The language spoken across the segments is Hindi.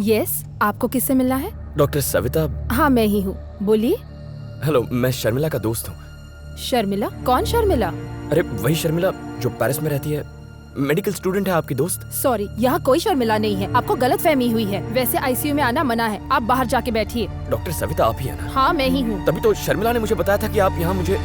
यस, आपको किससे मिलना है? डॉक्टर सविता। हाँ, मैं ही हूँ, बोलिए। हेलो, मैं शर्मिला का दोस्त हूँ। शर्मिला? कौन शर्मिला? अरे वही शर्मिला जो पेरिस में रहती है, मेडिकल स्टूडेंट है आपकी दोस्त। सॉरी, यहाँ कोई शर्मिला नहीं है, आपको गलतफहमी हुई है। वैसे आईसीयू में आना मना है, आप बाहर जाके बैठिए। डॉक्टर सविता आप ही है ना? हाँ, मैं ही हूँ। तभी तो शर्मिला ने मुझे बताया था कि आप यहाँ मुझे।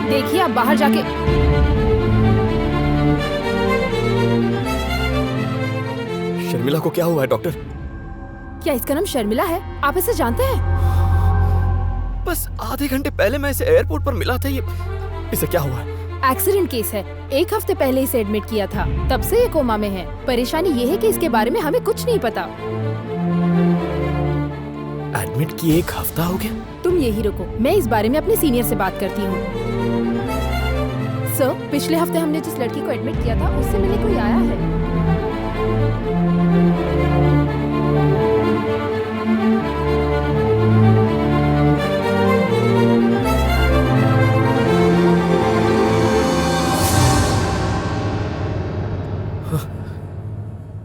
देखिए, आप बाहर जाके। शर्मिला को क्या हुआ है डॉक्टर? क्या इसका नाम शर्मिला है? आप इसे जानते हैं? बस आधे घंटे पहले मैं इसे एयरपोर्ट पर मिला था। इसे क्या हुआ? एक्सीडेंट केस है। 1 हफ्ते पहले इसे एडमिट किया था, तब से ये कोमा में है। परेशानी ये है कि इसके बारे में हमें कुछ नहीं पता। एडमिट किए 1 हफ्ता हो गया? तुम यही रुको, मैं इस बारे में अपने सीनियर से बात करती हूँ। सर, पिछले हफ्ते हमने जिस लड़की को एडमिट किया था, उससे मिलने कोई आया है?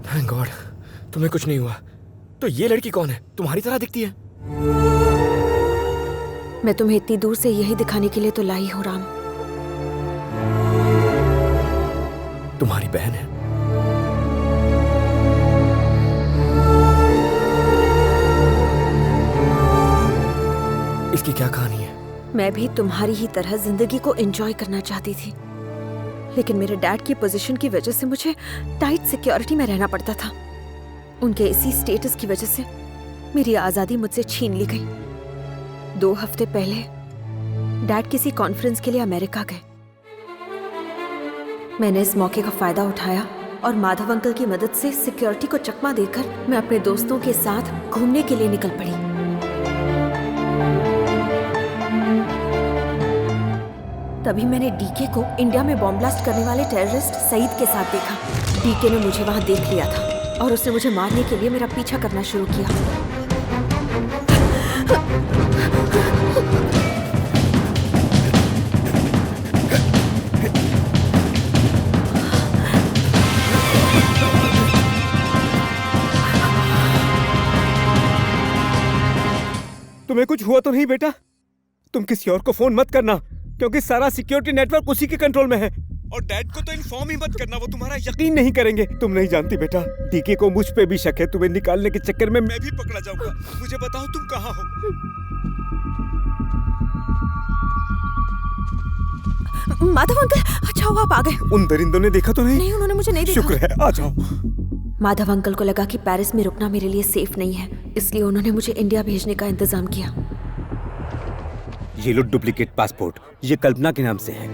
थैंक गॉड, तुम्हें कुछ नहीं हुआ। तो ये लड़की कौन है? तुम्हारी तरह दिखती है। मैं तुम्हें इतनी दूर से यही दिखाने के लिए तो लाई हूँ राम। तुम्हारी बहन है? इसकी क्या कहानी है? मैं भी तुम्हारी ही तरह जिंदगी को एंजॉय करना चाहती थी, लेकिन मेरे डैड की पोजीशन की वजह से मुझे टाइट सिक्योरिटी में रहना पड़ता था। उनके इसी स्टेटस की वजह से मेरी आजादी मुझसे छीन ली गई। 2 हफ्ते पहले डैड किसी कॉन्फ्रेंस के लिए अमेरिका गए। मैंने इस मौके का फायदा उठाया और माधव अंकल की मदद से सिक्योरिटी को चकमा देकर मैं अपने दोस्तों के साथ घूमने के लिए निकल पड़ी। तभी मैंने डीके को इंडिया में बॉम्ब ब्लास्ट करने वाले टेररिस्ट सईद के साथ देखा। डीके ने मुझे वहां देख लिया था और उसने मुझे मारने के लिए मेरा पीछा करना शुरू किया। तुम्हें कुछ हुआ तो नहीं बेटा? तुम किसी और को फोन मत करना, क्योंकि सारा सिक्योरिटी नेटवर्क उसी के कंट्रोल में है। और डैड को तो इन्फॉर्म ही मत करना, वो तुम्हारा यकीन नहीं करेंगे। तुम नहीं जानती बेटा, टीके को मुझ पे भी शक है। तुम्हें निकालने के चक्कर में मैं भी पकड़ा जाऊंगा। मुझे बताओ तुम कहाँ हो? माधव अंकल, अच्छा हुआ आप आ गए। उन दरिंदों ने देखा तो नहीं? नहीं, उन्होंने मुझे नहीं देखा। शुक्र है, आ जाओ। माधव अंकल को लगा कि पेरिस में रुकना मेरे लिए सेफ नहीं है, इसलिए उन्होंने मुझे इंडिया भेजने का इंतजाम किया। ये लो डुप्लीकेट पासपोर्ट, ये कल्पना के नाम से है।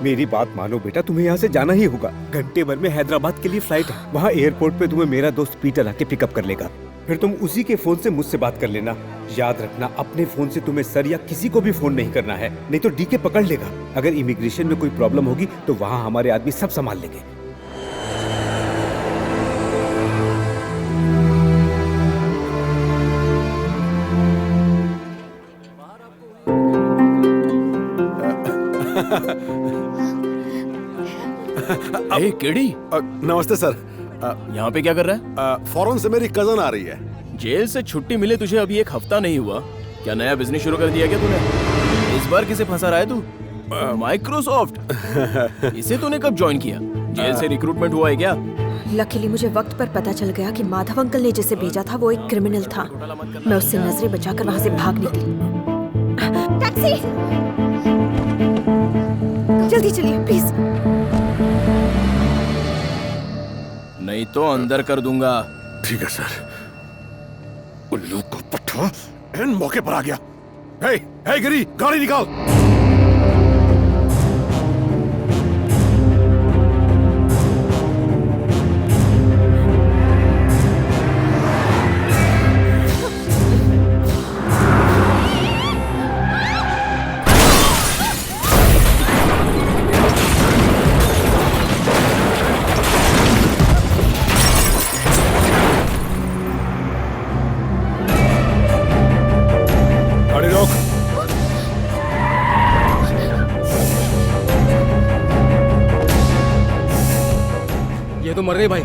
मेरी बात मानो बेटा, तुम्हें यहाँ से जाना ही होगा। घंटे भर में हैदराबाद के लिए फ्लाइट है। वहाँ एयरपोर्ट पे तुम्हें मेरा दोस्त पीटर आके पिकअप कर लेगा। फिर तुम उसी के फोन से मुझसे बात कर लेना। याद रखना, अपने फोन से तुम्हें सर या किसी को भी फोन नहीं करना है, नहीं तो डीके पकड़ लेगा। अगर इमिग्रेशन में कोई प्रॉब्लम होगी तो वहाँ हमारे आदमी सब संभाल लेंगे। ए, केडी। नमस्ते सर। यहाँ पे क्या कर रहा है? फॉरेन से मेरी कजन आ रही है। जेल से छुट्टी मिले तुझे अभी 1 हफ्ता नहीं हुआ, क्या नया बिजनेस शुरू कर दिया क्या तूने? इस बार किसे फंसा रहा है तू? माइक्रोसॉफ्ट। इसे तूने कब ज्वाइन किया? जेल से रिक्रूटमेंट हुआ है क्या? लकीली मुझे वक्त पर पता चल गया कि माधव अंकल ने जिसे भेजा था वो एक क्रिमिनल था। मैं उससे नजरें बचाकर वहां से भाग निकली। टैक्सी! जल्दी चलिए प्लीज। नहीं तो अंदर कर दूंगा। ठीक है सर। उल्लू को पट्टा इन मौके पर आ गया। हे गिरी, गाड़ी निकाल। तो मर गई भाई।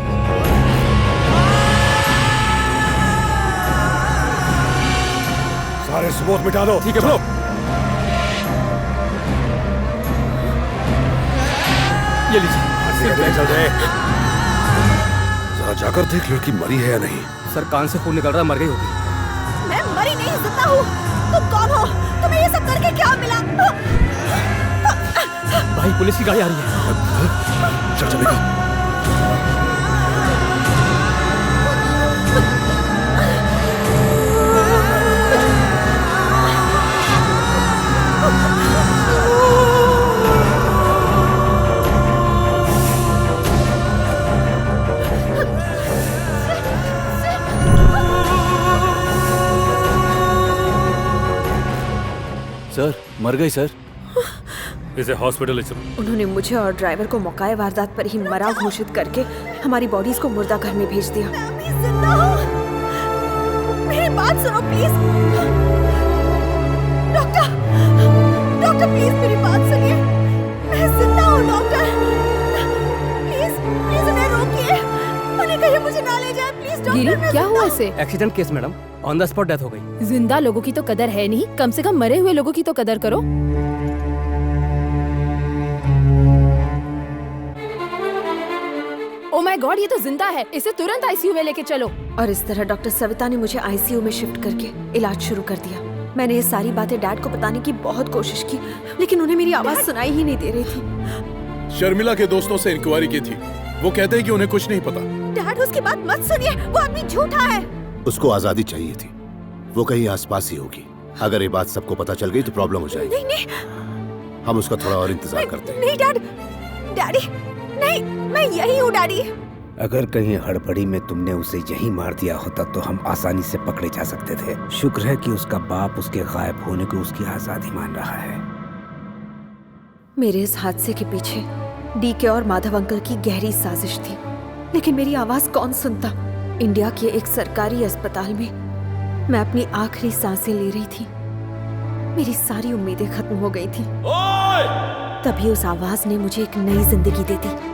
सारे सबूत मिटा दो। ठीक है ब्रो। ये लीजिए। चल रहे जरा जाकर देख लड़की मरी है या नहीं। सर कान से खून निकल रहा है, मर गई होगी। मैं मरी नहीं, जिंदा हूँ। तुम कौन हो? तुम्हें ये सब करके क्या मिला? भाई पुलिस की गाड़ी आ रही है। चल चलेगा। सर मर गई सर। इसे हॉस्पिटल ले चलो। उन्होंने मुझे और ड्राइवर को मौकाए वारदात पर ही मरा घोषित करके हमारी बॉडीज को मुर्दा घर में भेज दिया। मैं अभी जिंदा हूँ। मेरी बात सुनो प्लीज। डॉक्टर, डॉक्टर प्लीज मेरी बात सुनिए। मैं जिंदा हूँ डॉक्टर। प्लीज प्लीज उन्हें रोकिए। उन्हें कहीं मुझे ना ले जाए प्लीज डॉक्टर। गिरी क्या हुआ इसे? Accident case madam, on the spot death हो गई। जिंदा लोगों की तो कदर है नहीं, कम से कम मरे हुए लोगों की तो कदर करो। ओ माय गॉड, ये तो जिंदा है। इसे तुरंत आईसीयू में लेके चलो। और इस तरह डॉक्टर सविता ने मुझे आईसीयू में शिफ्ट करके इलाज शुरू कर दिया। मैंने ये सारी बातें डैड को बताने की बहुत कोशिश की, लेकिन उन्हें मेरी आवाज सुनाई ही नहीं दे रही थी। शर्मिला के दोस्तों से इंक्वायरी की थी, वो कहते हैं कि उन्हें कुछ नहीं पता। डैड उसकी बात मत सुनिए, वो आदमी झूठा है। उसको आजादी चाहिए थी, वो कहीं आसपास ही होगी। अगर ये बात सबको पता चल गई तो प्रॉब्लम हो जाएगी। नहीं नहीं, हम उसका थोड़ा और इंतजार करते हैं। नहीं डैड, डैडी नहीं, मैं यही हूँ डैडी। अगर कहीं हड़बड़ी में तुमने उसे यहीं मार दिया होता तो हम आसानी से पकड़े जा सकते थे। शुक्र है कि उसका बाप उसके गायब होने को उसकी आजादी मान रहा है। मेरे इस हादसे के पीछे डीके और माधव अंकल की गहरी साजिश थी, लेकिन मेरी आवाज कौन सुनता? इंडिया के एक सरकारी अस्पताल में मैं अपनी आखिरी सांसें ले रही थी। मेरी सारी उम्मीदें खत्म हो गई थी। तभी उस आवाज ने मुझे एक नई जिंदगी दे दी।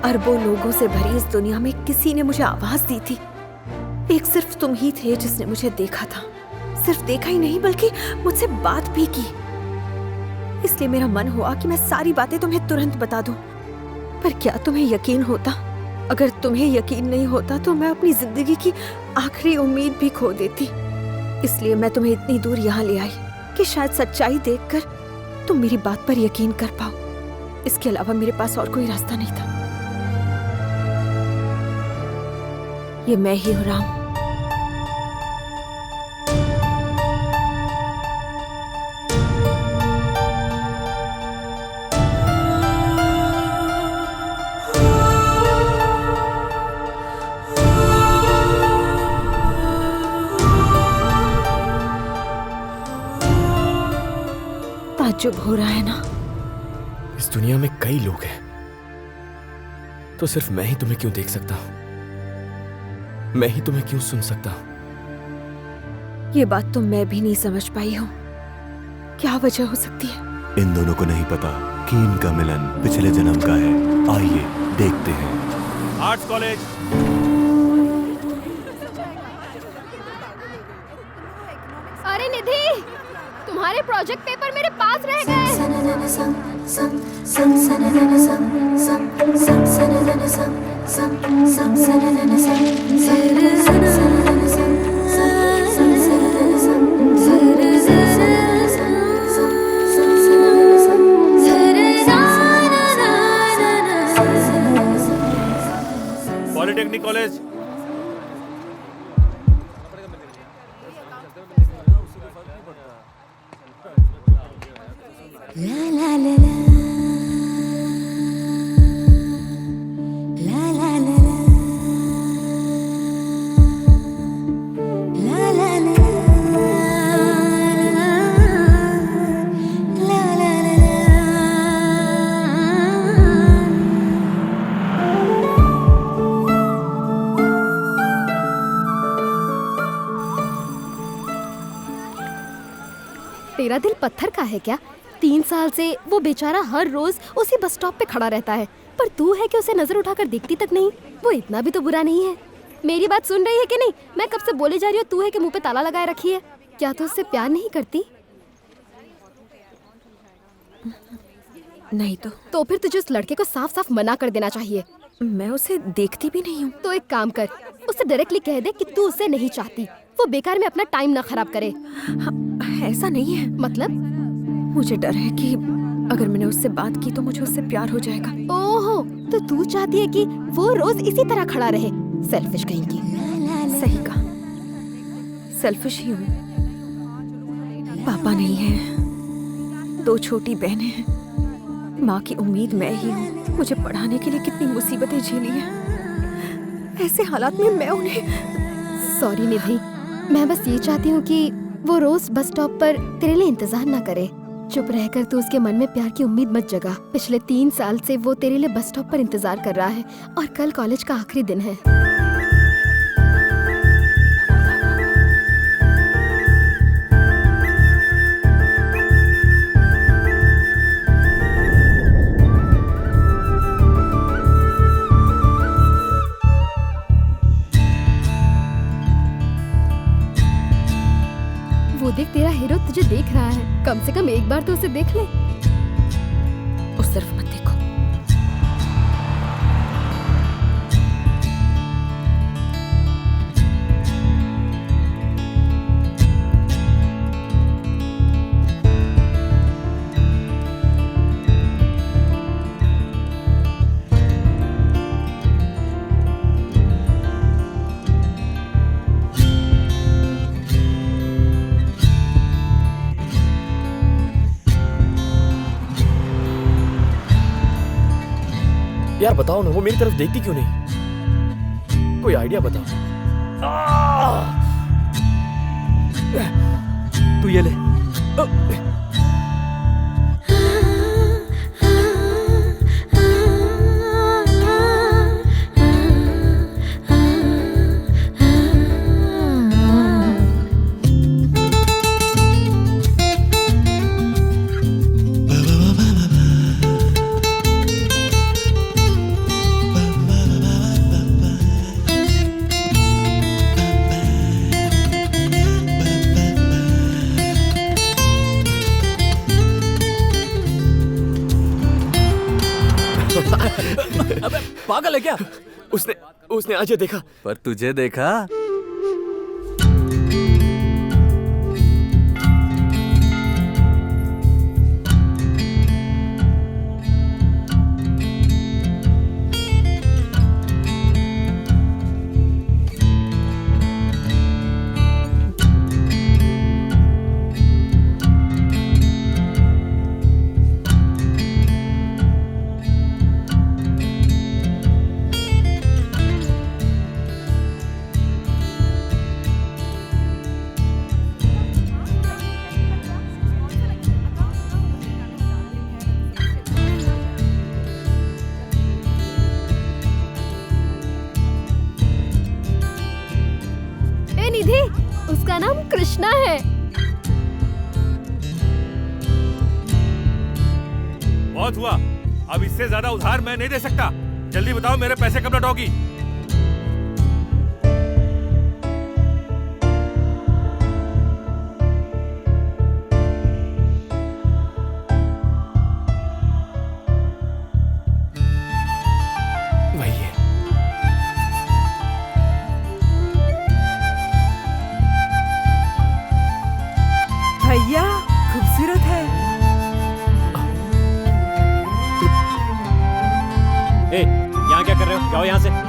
अरबों लोगों से भरी इस दुनिया में किसी ने मुझे आवाज दी थी। एक सिर्फ तुम ही थे जिसने मुझे देखा था। सिर्फ देखा ही नहीं बल्कि मुझसे बात भी की। इसलिए मेरा मन हुआ कि मैं सारी बातें तुम्हें तुरंत बता दूं। पर क्या तुम्हें यकीन होता? अगर तुम्हें यकीन नहीं होता तो मैं अपनी जिंदगी की आखिरी उम्मीद भी खो देती। इसलिए मैं तुम्हें इतनी दूर यहाँ ले आई कि शायद सच्चाई देखकर तुम मेरी बात पर यकीन कर पाओ। इसके अलावा मेरे पास और कोई रास्ता नहीं था। ये मैं ही हूँ राम। ताज्जुब हो रहा है ना? इस दुनिया में कई लोग हैं, तो सिर्फ मैं ही तुम्हें क्यों देख सकता हूं? मैं ही तुम्हें क्यों सुन सकता हूं? ये बात तो मैं भी नहीं समझ पाई हूँ। क्या वजह हो सकती है? इन दोनों को नहीं पता कि इनका मिलन पिछले जन्म का है। आइए देखते हैं। Arts college. अरे निधि, तुम्हारे प्रोजेक्ट पेपर मेरे पास रह गए। Polytechnic college. तेरा दिल पत्थर का है क्या? 3 साल से वो बेचारा हर रोज उसी बस स्टॉप पे खड़ा रहता है। पर तू है कि उसे नजर उठाकर देखती तक नहीं। वो इतना भी तो बुरा नहीं है। मेरी बात सुन रही है कि नहीं? मैं कब से बोले जा रही हूँ, तू है कि मुंह पे ताला लगाए रखी है। क्या तू उससे प्यार नहीं करती? नहीं तो फिर तुझे उस लड़के को साफ साफ मना कर देना चाहिए। मैं उसे देखती भी नहीं हूँ। तो एक काम कर, उसे डायरेक्टली कह दे कि तू उसे नहीं चाहती। वो बेकार में अपना टाइम ना खराब करे। ऐसा नहीं है। मतलब? मुझे डर है कि अगर मैंने उससे बात की तो मुझे उससे प्यार हो जाएगा। ओहो, तो तू चाहती है कि वो रोज इसी तरह खड़ा रहे? सेल्फिश कहीं की। सही कहा, सेल्फिश ही हूँ। पापा नहीं है, 2 छोटी बहनें हैं, माँ की उम्मीद मैं ही हूँ। मुझे पढ़ाने के लिए कितनी मुसीबतें झेली हैं। ऐसे हालात में मैं उन्हें। सॉरी निधि, मैं बस ये चाहती हूँ कि वो रोज बस स्टॉप पर तेरे लिए इंतजार ना करे। चुप रहकर तू उसके मन में प्यार की उम्मीद मत जगा। पिछले 3 साल से वो तेरे लिए बस स्टॉप पर इंतजार कर रहा है और कल कॉलेज का आखिरी दिन है। वो देख, तेरा हीरो तुझे देख रहा है। कम से कम एक बार तो उसे देख ले। उस तरफ मत देखो। यार बताओ ना, वो मेरी तरफ देखती क्यों नहीं? कोई आइडिया बताओ। तू ये ले। अबे पागल है क्या? उसने अजय देखा। पर तुझे देखा? निधि, उसका नाम कृष्णा है। बहुत हुआ, अब इससे ज्यादा उधार मैं नहीं दे सकता। जल्दी बताओ मेरे पैसे कब लौटाओगी? वही है। भैया खूबसूरत है। यहाँ क्या कर रहे हो? जाओ यहाँ से।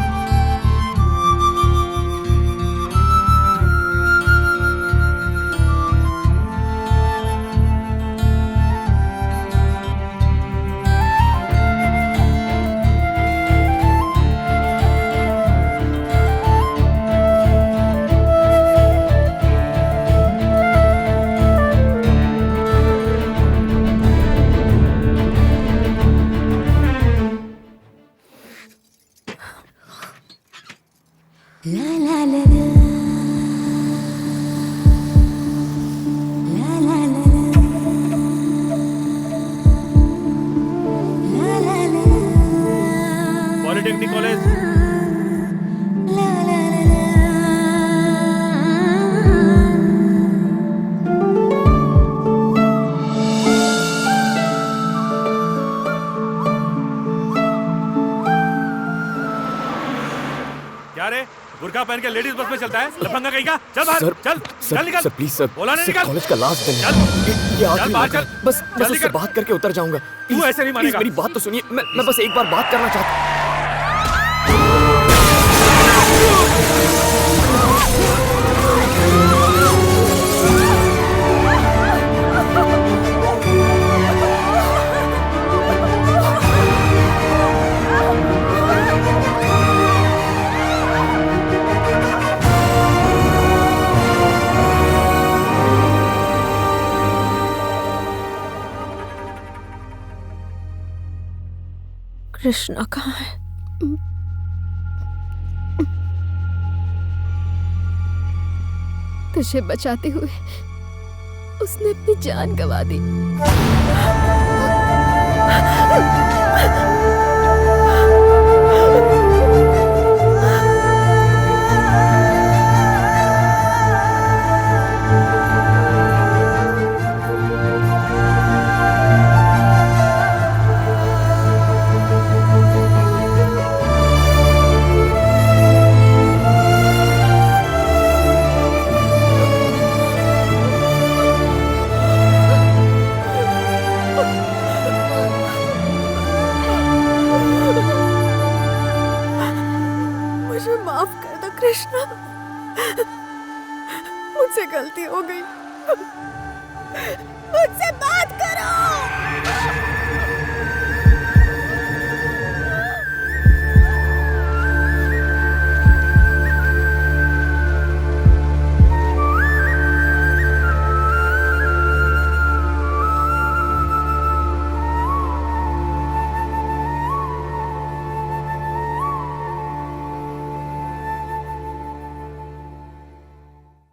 Polytechnic college. क्या रे, बुर्का पहन के लेडीज बस में चलता है? लफंगा कहीं का? चल बाहर, सर, चल, चल निकल। सर प्लीज सर, बोला नहीं सर, निकल। कॉलेज का लास्ट दिन है। चल, ये आखिरी चल बाहर मौका है। चल। बस चल उससे निकल। बात करके उतर जाऊंगा। तू ऐसे नहीं मानेगा। मेरी बात तो सुनिए, मैं बस एक बार बात करना चाहता। कृष्णा कहाँ है? तुझे बचाते हुए उसने अपनी जान गंवा दी। मुझे माफ कर दो कृष्णा, मुझसे गलती हो गई। मुझसे बात करो।